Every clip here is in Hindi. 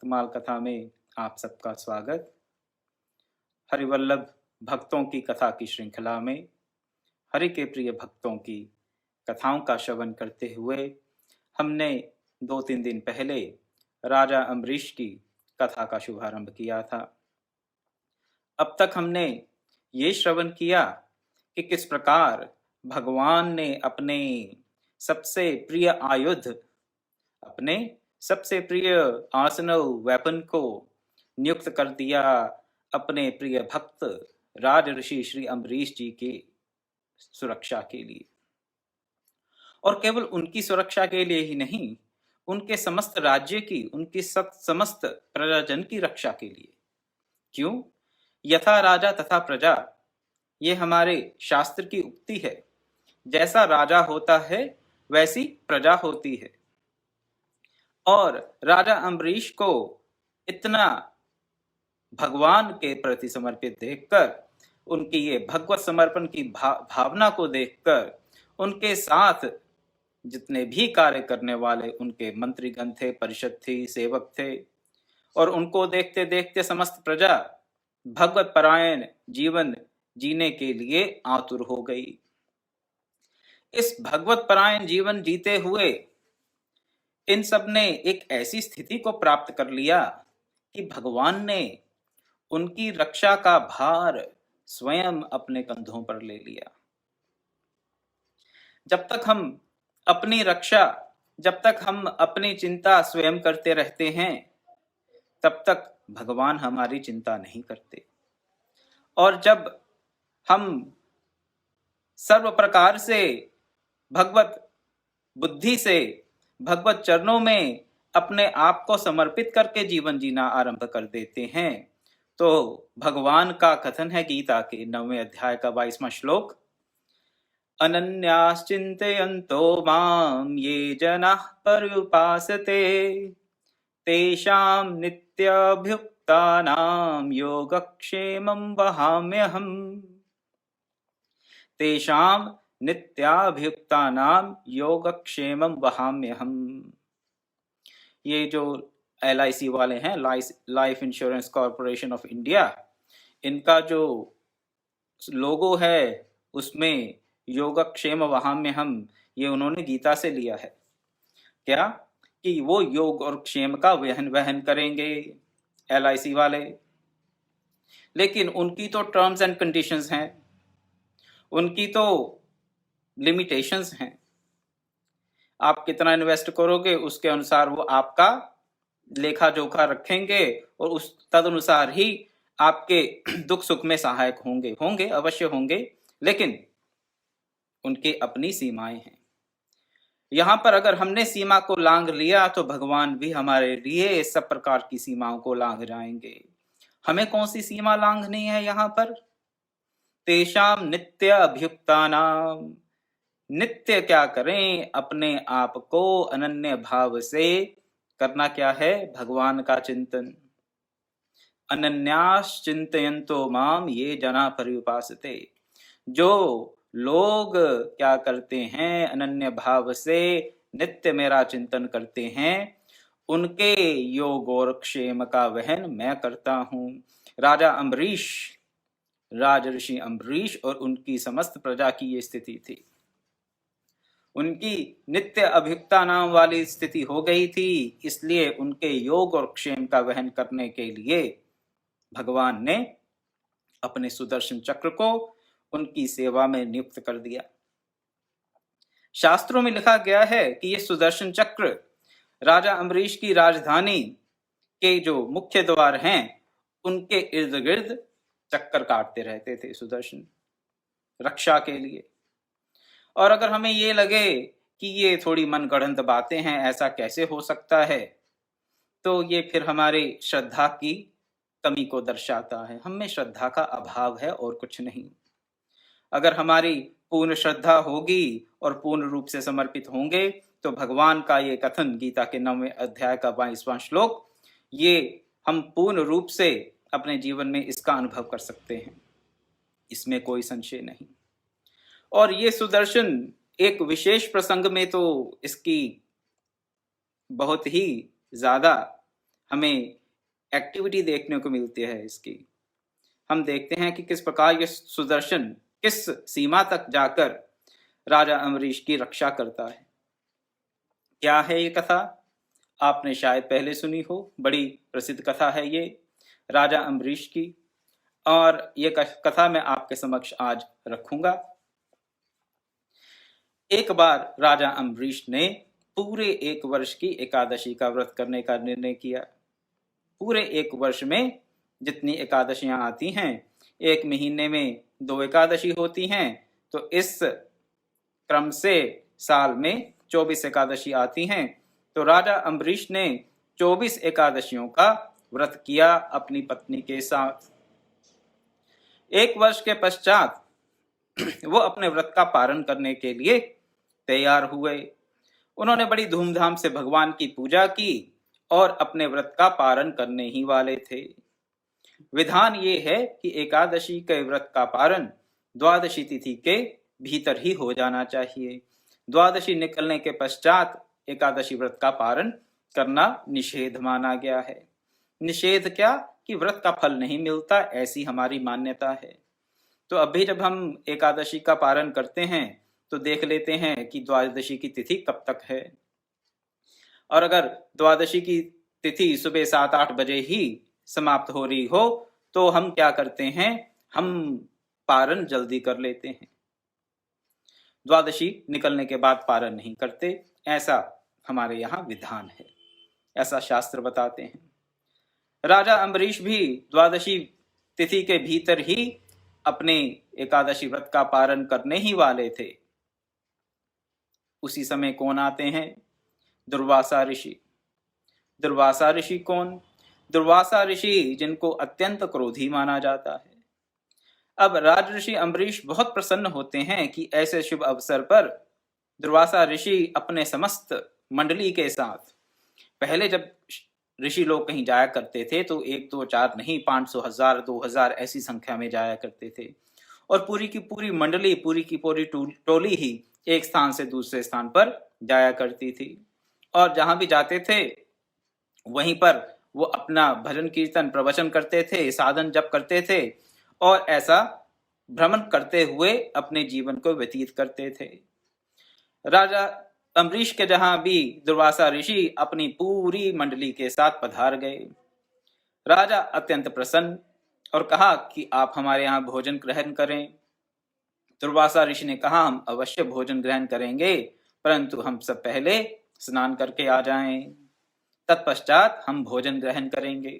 भक्तमाल कथा में आप सबका स्वागत। हरिवल्लभ भक्तों की कथा की श्रृंखला में हरि के प्रिय भक्तों की कथाओं का श्रवण करते हुए हमने 2-3 दिन पहले राजा अम्बरीश की कथा का शुभारंभ किया था। अब तक हमने ये श्रवण किया कि किस प्रकार भगवान ने अपने सबसे प्रिय आयुध, अपने सबसे प्रिय आर्सेनल वेपन को नियुक्त कर दिया अपने प्रिय भक्त राज ऋषि श्री अम्बरीश जी की सुरक्षा के लिए, और केवल उनकी सुरक्षा के लिए ही नहीं, उनके समस्त राज्य की, उनकी समस्त प्रजाजन की रक्षा के लिए। क्यों? यथा राजा तथा प्रजा, ये हमारे शास्त्र की उक्ति है। जैसा राजा होता है वैसी प्रजा होती है। और राजा अम्बरीश को इतना भगवान के प्रति समर्पित देखकर, उनकी ये भगवत समर्पण की भावना को देखकर, उनके साथ जितने भी कार्य करने वाले उनके मंत्रीगण थे, परिषद थी, सेवक थे, और उनको देखते देखते समस्त प्रजा भगवत परायण जीवन जीने के लिए आतुर हो गई। इस भगवत परायण जीवन जीते हुए इन सब ने एक ऐसी स्थिति को प्राप्त कर लिया कि भगवान ने उनकी रक्षा का भार स्वयं अपने कंधों पर ले लिया। जब तक हम अपनी रक्षा, जब तक हम अपनी चिंता स्वयं करते रहते हैं, तब तक भगवान हमारी चिंता नहीं करते। और जब हम सर्व प्रकार से भगवत बुद्धि से भगवत चरणों में अपने आप को समर्पित करके जीवन जीना आरंभ कर देते हैं, तो भगवान का कथन है गीता के 9वें अध्याय का 22वां श्लोक, अनन्याश्चिन्तयन्तो मां ये जनाः पर्युपासते तेषां नित्यभियुक्तानां योगक्षेमं वहाम्यहम्। तेषां नित्याभियुक्तानां योगक्षेमं वहाम्यहम्। ये जो LIC वाले हैं, life insurance corporation of India, इनका जो लोगो है उसमें योगक्षेम वहाम्यहम्, ये उन्होंने गीता से लिया है। क्या? कि वो योग और क्षेम का वहन करेंगे LIC वाले। लेकिन उनकी तो टर्म्स एंड कंडीशंस हैं, उनकी तो लिमिटेशंस हैं। आप कितना इन्वेस्ट करोगे उसके अनुसार वो आपका लेखा जोखा रखेंगे और उस तदनुसार ही आपके दुख सुख में सहायक होंगे अवश्य होंगे, लेकिन उनकी अपनी सीमाएं हैं। यहाँ पर अगर हमने सीमा को लांघ लिया तो भगवान भी हमारे लिए सब प्रकार की सीमाओं को लांघ जाएंगे। हमें कौन सी सीमा लांघनी है यहाँ पर? तेषाम नित्य अभियुक्तानाम, नित्य क्या करें? अपने आप को अनन्य भाव से करना क्या है? भगवान का चिंतन। अनन्यास चिंतयन्तो माम ये जना पर्युपासते। जो लोग क्या करते हैं? अनन्य भाव से नित्य मेरा चिंतन करते हैं, उनके योग और क्षेम का वहन मैं करता हूं। राजा अम्बरीश, राज ऋषि अम्बरीश और उनकी समस्त प्रजा की ये स्थिति थी। उनकी नित्य अभियुक्ता नाम वाली स्थिति हो गई थी, इसलिए उनके योग और क्षेम का वहन करने के लिए भगवान ने अपने सुदर्शन चक्र को उनकी सेवा में नियुक्त कर दिया। शास्त्रों में लिखा गया है कि यह सुदर्शन चक्र राजा अम्बरीश की राजधानी के जो मुख्य द्वार हैं उनके इर्द गिर्द चक्कर काटते रहते थे सुदर्शन, रक्षा के लिए। और अगर हमें ये लगे कि ये थोड़ी मनगढ़ंत बातें हैं, ऐसा कैसे हो सकता है, तो ये फिर हमारी श्रद्धा की कमी को दर्शाता है। हम में श्रद्धा का अभाव है और कुछ नहीं। अगर हमारी पूर्ण श्रद्धा होगी और पूर्ण रूप से समर्पित होंगे तो भगवान का ये कथन गीता के 9वें अध्याय का 22वां श्लोक, ये हम पूर्ण रूप से अपने जीवन में इसका अनुभव कर सकते हैं, इसमें कोई संशय नहीं। और ये सुदर्शन एक विशेष प्रसंग में तो इसकी बहुत ही ज्यादा हमें एक्टिविटी देखने को मिलती है इसकी। हम देखते हैं कि किस प्रकार ये सुदर्शन किस सीमा तक जाकर राजा अम्बरीश की रक्षा करता है। क्या है ये कथा? आपने शायद पहले सुनी हो, बड़ी प्रसिद्ध कथा है ये राजा अम्बरीश की, और ये कथा मैं आपके समक्ष आज रखूंगा। एक बार राजा अम्बरीश ने पूरे 1 वर्ष की एकादशी का व्रत करने का निर्णय किया। पूरे 1 वर्ष में जितनी एकादशियां आती हैं, 1 महीने में 2 एकादशी होती हैं, तो इस क्रम से साल में 24 एकादशी आती हैं। तो राजा अम्बरीश ने 24 एकादशियों का व्रत किया अपनी पत्नी के साथ। 1 वर्ष के पश्चात वो अपने व्रत का पालन करने के लिए तैयार हुए। उन्होंने बड़ी धूमधाम से भगवान की पूजा की और अपने व्रत का पालन करने ही वाले थे। विधान ये है कि एकादशी के व्रत का पालन द्वादशी तिथि के भीतर ही हो जाना चाहिए। द्वादशी निकलने के पश्चात एकादशी व्रत का पालन करना निषेध माना गया है। निषेध क्या कि व्रत का फल नहीं मिलता, ऐसी हमारी मान्यता है। तो अभी जब हम एकादशी का पालन करते हैं तो देख लेते हैं कि द्वादशी की तिथि कब तक है। और अगर द्वादशी की तिथि सुबह 7-8 बजे ही समाप्त हो रही हो तो हम क्या करते हैं, हम पारण जल्दी कर लेते हैं। द्वादशी निकलने के बाद पारण नहीं करते, ऐसा हमारे यहाँ विधान है, ऐसा शास्त्र बताते हैं। राजा अम्बरीश भी द्वादशी तिथि के भीतर ही अपने एकादशी व्रत का पारण करने ही वाले थे। उसी समय कौन आते हैं? दुर्वासा ऋषि। दुर्वासा ऋषि कौन? दुर्वासा ऋषि जिनको अत्यंत क्रोधी माना जाता है। अब राजऋषि अम्बरीश बहुत प्रसन्न होते हैं कि ऐसे शुभ अवसर पर दुर्वासा ऋषि अपने समस्त मंडली के साथ, पहले जब ऋषि लोग कहीं जाया करते थे तो 1, 2, 4 नहीं, 500, 1000, 2000 ऐसी संख्या में जाया करते थे, और पूरी की पूरी मंडली, पूरी की पूरी टोली ही एक स्थान से दूसरे स्थान पर जाया करती थी। और जहां भी जाते थे वहीं पर वो अपना भजन कीर्तन प्रवचन करते थे, साधन जप करते थे, और ऐसा भ्रमण करते हुए अपने जीवन को व्यतीत करते थे। राजा अम्बरीश के जहां भी दुर्वासा ऋषि अपनी पूरी मंडली के साथ पधार गए। राजा अत्यंत प्रसन्न और कहा कि आप हमारे यहाँ भोजन ग्रहण करें। दुर्वासा ऋषि ने कहा, हम अवश्य भोजन ग्रहण करेंगे, परंतु हम सब पहले स्नान करके आ जाएं, तत्पश्चात हम भोजन ग्रहण करेंगे।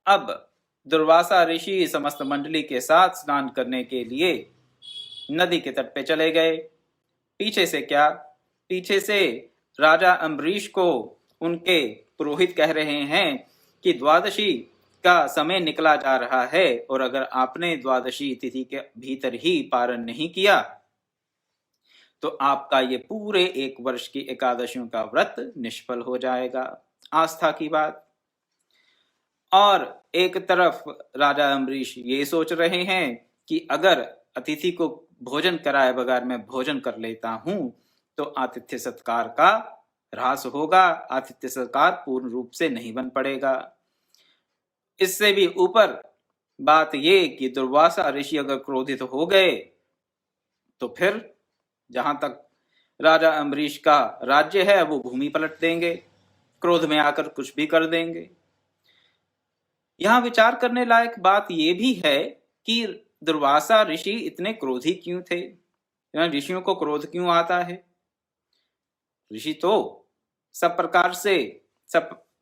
अब दुर्वासा ऋषि समस्त मंडली के साथ स्नान करने के लिए नदी के तट पे चले गए। पीछे से क्या? पीछे से राजा अम्बरीश को उनके पुरोहित कह रहे हैं कि द्वादशी का समय निकला जा रहा है, और अगर आपने द्वादशी तिथि के भीतर ही पारण नहीं किया तो आपका ये पूरे 1 वर्ष की एकादशियों का व्रत निष्फल हो जाएगा। आस्था की बात। और एक तरफ राजा अम्बरीश ये सोच रहे हैं कि अगर अतिथि को भोजन कराए बगैर मैं भोजन कर लेता हूं तो आतिथ्य सत्कार का ह्रास होगा, आतिथ्य सत्कार पूर्ण रूप से नहीं बन पड़ेगा। इससे भी ऊपर बात ये कि दुर्वासा ऋषि अगर क्रोधित हो गए तो फिर जहां तक राजा अम्बरीश का राज्य है वो भूमि पलट देंगे, क्रोध में आकर कुछ भी कर देंगे। यहां विचार करने लायक बात यह भी है कि दुर्वासा ऋषि इतने क्रोधी क्यों थे? ऋषियों को क्रोध क्यों आता है? ऋषि तो सब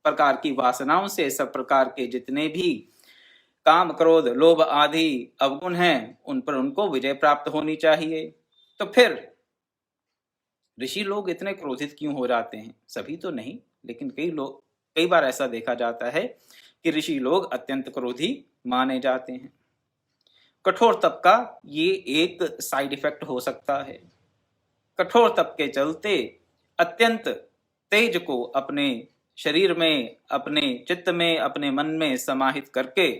प्रकार की वासनाओं से, सब प्रकार के जितने भी काम, क्रोध, लोभ आदि अवगुण हैं, उन पर उनको विजय प्राप्त होनी चाहिए। तो फिर ऋषि लोग इतने क्रोधित क्यों हो जाते हैं? सभी तो नहीं, लेकिन कई बार ऐसा देखा जाता है कि ऋषि लोग अत्यंत क्रोधी माने जाते हैं। कठोर तप का ये एक साइड इफेक्ट हो सकता है। कठोर तप के चलते अत्यंत तेज को अपने शरीर में, अपने चित्त में, अपने मन में समाहित करके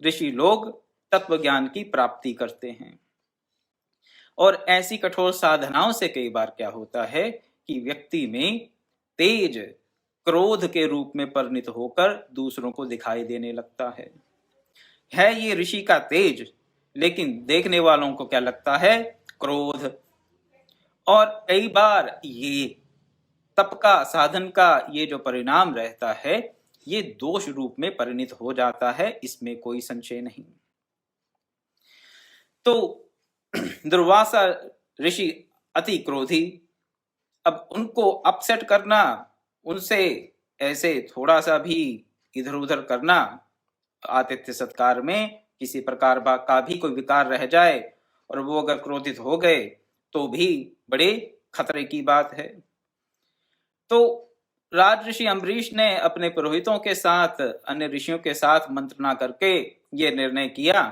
ऋषि लोग तत्व ज्ञान की प्राप्ति करते हैं। और ऐसी कठोर साधनाओं से कई बार क्या होता है कि व्यक्ति में तेज क्रोध के रूप में परिणत होकर दूसरों को दिखाई देने लगता है ये ऋषि का तेज, लेकिन देखने वालों को क्या लगता है? क्रोध। और कई बार ये तप का, साधन का ये जो परिणाम रहता है, ये दोष रूप में परिणत हो जाता है, इसमें कोई संशय नहीं। तो दुर्वासा ऋषि अति क्रोधी, अब उनको अपसेट करना, उनसे ऐसे थोड़ा सा भी इधर उधर करना, आतिथ्य सत्कार में किसी प्रकार का भी कोई विकार रह जाए और वो अगर क्रोधित हो गए तो भी बड़े खतरे की बात है। तो राज ऋषि अम्बरीश ने अपने पुरोहितों के साथ, अन्य ऋषियों के साथ मंत्रणा करके ये निर्णय किया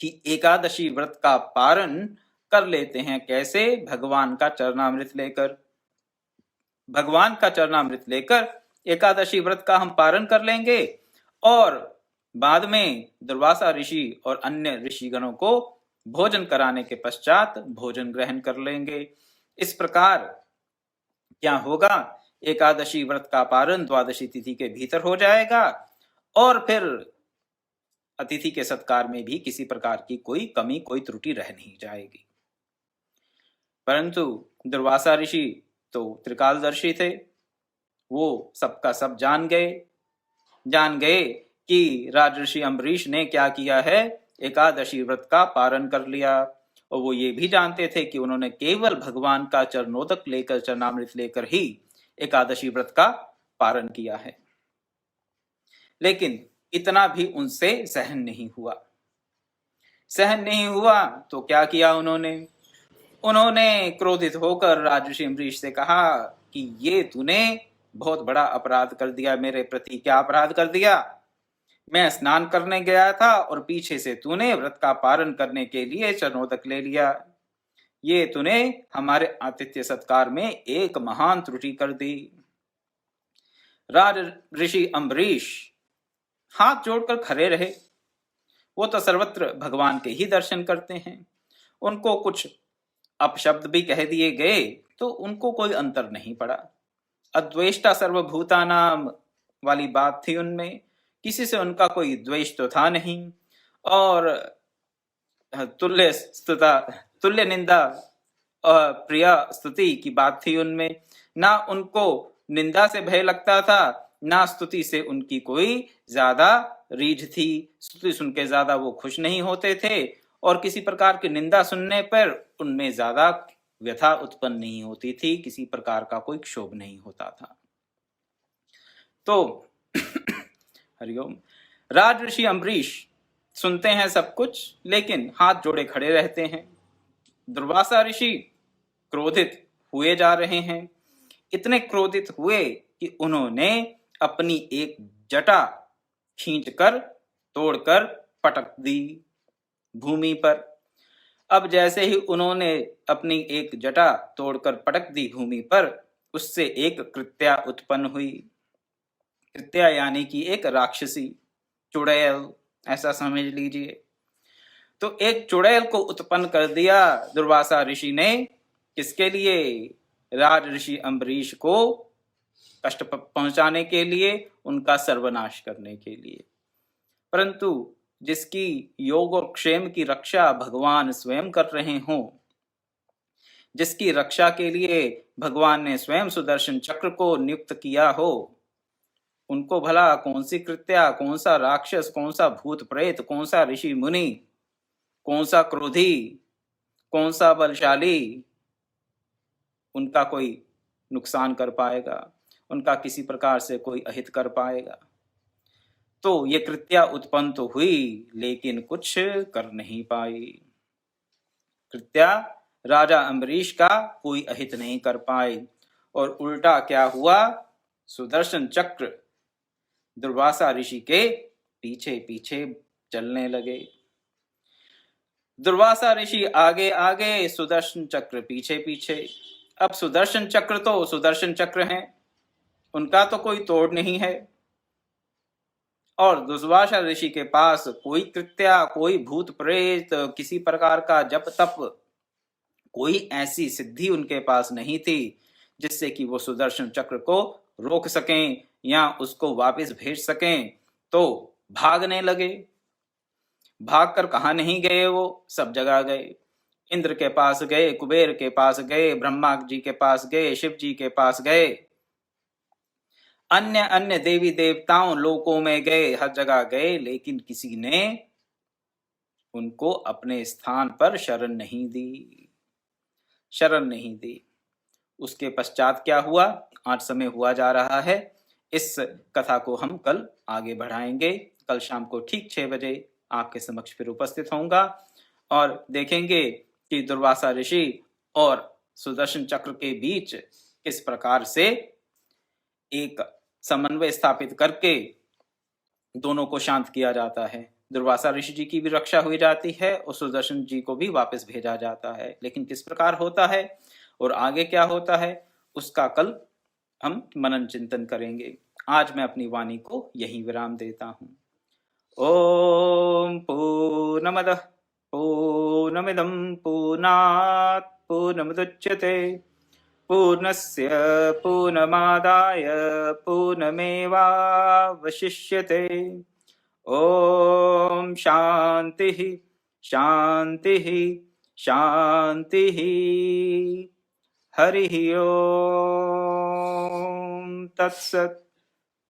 कि एकादशी व्रत का पारण कर लेते हैं। कैसे? भगवान का चरणामृत लेकर। भगवान का चरणामृत लेकर एकादशी व्रत का हम पारण कर लेंगे और बाद में दुर्वासा ऋषि और अन्य ऋषिगणों को भोजन कराने के पश्चात भोजन ग्रहण कर लेंगे। इस प्रकार क्या होगा? एकादशी व्रत का पारण द्वादशी तिथि के भीतर हो जाएगा और फिर अतिथि के सत्कार में भी किसी प्रकार की कोई कमी, कोई त्रुटि रह नहीं जाएगी। परंतु दुर्वासा ऋषि तो त्रिकालदर्शी थे, वो सबका सब जान गए कि राजऋषि अम्बरीश ने क्या किया है, एकादशी व्रत का पारण कर लिया। और वो ये भी जानते थे कि उन्होंने केवल भगवान का चरणोदक लेकर, चरणामृत लेकर ही एकादशी व्रत का पारण किया है। लेकिन इतना भी उनसे सहन नहीं हुआ तो क्या किया उन्होंने क्रोधित होकर राजऋषि अम्बरीश से कहा कि ये तूने बहुत बड़ा अपराध कर दिया मेरे प्रति। क्या अपराध कर दिया? मैं स्नान करने गया था और पीछे से तूने व्रत का पारण करने के लिए चरणोदक ले लिया। ये तूने हमारे आतिथ्य सत्कार में एक महान त्रुटि कर दी। राज ऋषि अम्बरीश हाथ जोड़कर खड़े रहे। वो तो सर्वत्र भगवान के ही दर्शन करते हैं। उनको कुछ अपशब्द भी कह दिए गए तो उनको कोई अंतर नहीं पड़ा। अद्वेष्टा सर्वभूतानाम वाली बात थी उनमें, किसी से उनका कोई द्वेष तो था नहीं। और तुल्य निंदा प्रिया स्तुति की बात थी उनमें। ना उनको निंदा से भय लगता था, ना स्तुति से उनकी कोई ज्यादा रीझ थी। स्तुति सुन के ज्यादा वो खुश नहीं होते थे और किसी प्रकार की निंदा सुनने पर उनमें ज्यादा व्यथा उत्पन्न नहीं होती थी, किसी प्रकार का कोई क्षोभ नहीं होता था। तो हरिओम। राज ऋषि अम्बरीश सुनते हैं सब कुछ, लेकिन हाथ जोड़े खड़े रहते हैं। दुर्वासा ऋषि क्रोधित हुए जा रहे हैं। इतने क्रोधित हुए कि उन्होंने अपनी एक जटा खींचकर, तोड़कर पटक दी भूमि पर। अब जैसे ही उन्होंने अपनी एक जटा तोड़कर पटक दी भूमि पर, उससे एक कृत्या उत्पन्न हुई। कृत्या यानी कि एक राक्षसी, चुड़ैल, ऐसा समझ लीजिए। तो एक चुड़ैल को उत्पन्न कर दिया दुर्वासा ऋषि ने। किसके लिए? राज ऋषि अम्बरीश को कष्ट पहुंचाने के लिए, उनका सर्वनाश करने के लिए। परंतु जिसकी योग और क्षेम की रक्षा भगवान स्वयं कर रहे हों, जिसकी रक्षा के लिए भगवान ने स्वयं सुदर्शन चक्र को नियुक्त किया हो, उनको भला कौन सी कृत्या, कौन सा राक्षस, कौन सा भूत प्रेत, कौन सा ऋषि मुनि, कौन सा क्रोधी, कौन सा बलशाली उनका कोई नुकसान कर पाएगा, उनका किसी प्रकार से कोई अहित कर पाएगा? तो ये कृत्या उत्पन्न तो हुई, लेकिन कुछ कर नहीं पाई। कृत्या राजा अम्बरीश का कोई अहित नहीं कर पाई। और उल्टा क्या हुआ? सुदर्शन चक्र दुर्वासा ऋषि के पीछे पीछे चलने लगे। दुर्वासा ऋषि आगे आगे, सुदर्शन चक्र पीछे पीछे। अब सुदर्शन चक्र तो सुदर्शन चक्र हैं, उनका तो कोई तोड़ नहीं है। और दुर्वासा ऋषि के पास कोई कृत्या, कोई भूत प्रेत, किसी प्रकार का जप तप, कोई ऐसी सिद्धि उनके पास नहीं थी जिससे कि वो सुदर्शन चक्र को रोक सकें या उसको वापस भेज सकें तो भागने लगे। भागकर कहाँ नहीं गए, वो सब जगह गए। इंद्र के पास गए, कुबेर के पास गए, ब्रह्मा जी के पास गए, शिव जी के पास गए, अन्य अन्य देवी देवताओं लोकों में गए, हर जगह गए, लेकिन किसी ने उनको अपने स्थान पर शरण नहीं दी, शरण नहीं दी। उसके पश्चात क्या हुआ, आज समय हुआ जा रहा है, इस कथा को हम कल आगे बढ़ाएंगे। कल शाम को ठीक 6 बजे आपके समक्ष फिर उपस्थित होऊंगा और देखेंगे कि दुर्वासा ऋषि और सुदर्शन चक्र के बीच किस प्रकार से एक समन्वय स्थापित करके दोनों को शांत किया जाता है। दुर्वासा ऋषि जी की भी रक्षा हुई जाती है और सुदर्शन जी को भी वापस भेजा जाता है, लेकिन किस प्रकार होता है और आगे क्या होता है उसका कल हम मनन चिंतन करेंगे। आज मैं अपनी वाणी को यहीं विराम देता हूं। ओम पूर्णमदः पूर्णमिदं पूर्णात् पूर्णमुदच्यते पूर्णस्य पूर्णमादाय पूर्णमेवावशिष्यते। ओम शांति शांति शांति। हरि ओम तत्सत्।